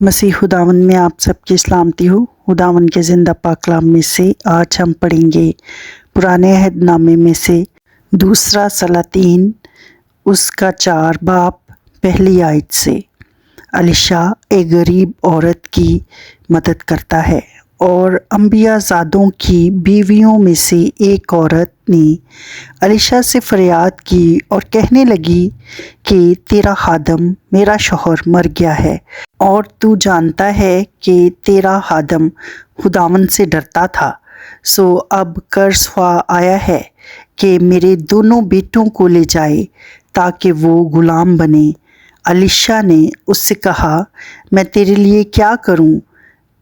मसीह खुदावंद में आप सबकी सलामती हो। खुदावंद के ज़िंदा पाक कलाम में से आज हम पढ़ेंगे पुराने अहदनामे में से दूसरा सलातीन उसका 4 बाब पहली आयत से। अलीशा एक गरीब औरत की मदद करता है और अंबिया ज़ादों की बीवियों में से एक औरत ने अलीशा से फरियाद की और कहने लगी कि तेरा खादम मेरा शौहर मर गया है और तू जानता है कि तेरा खादम खुदावंद से डरता था। सो अब कर्ज़ आया है कि मेरे दोनों बेटों को ले जाए ताकि वो गुलाम बने। अलीशा ने उससे कहा, मैं तेरे लिए क्या करूं?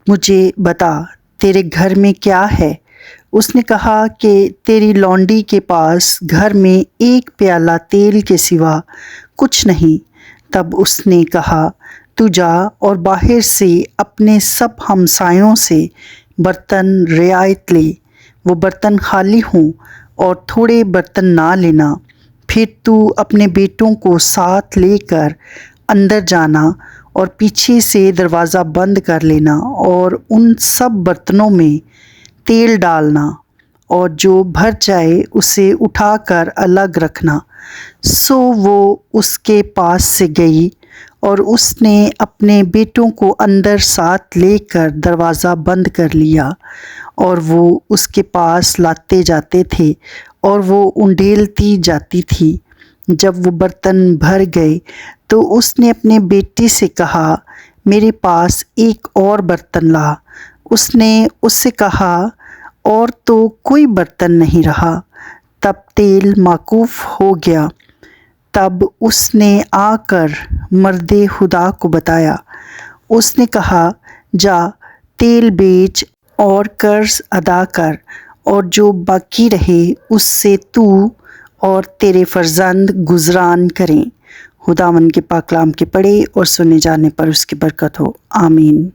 मुझे बता, तेरे घर में क्या है? उसने कहा कि तेरी लौंडी के पास घर में एक प्याला तेल के सिवा कुछ नहीं। तब उसने कहा, तू जा और बाहर से अपने सब हमसायों से बर्तन रियायत ले। वो बर्तन खाली हों और थोड़े बर्तन ना लेना। फिर तू अपने बेटों को साथ लेकर अंदर जाना और पीछे से दरवाज़ा बंद कर लेना और उन सब बर्तनों में तेल डालना और जो भर जाए उसे उठाकर अलग रखना। सो वो उसके पास से गई और उसने अपने बेटों को अंदर साथ लेकर दरवाज़ा बंद कर लिया और वो उसके पास लाते जाते थे और वो उंडेलती जाती थी। जब वो बर्तन भर गए तो उसने अपने बेटी से कहा, मेरे पास एक और बर्तन ला। उसने उससे कहा, और तो कोई बर्तन नहीं रहा। तब तेल माकूफ हो गया। तब उसने आकर मर्दे खुदा को बताया। उसने कहा, जा तेल बेच और कर्ज अदा कर और जो बाकी रहे उससे तू और तेरे फर्जंद गुजरान करें। खुदावंद के पाक कलाम के पढ़े और सुने जाने पर उसकी बरकत हो। आमीन।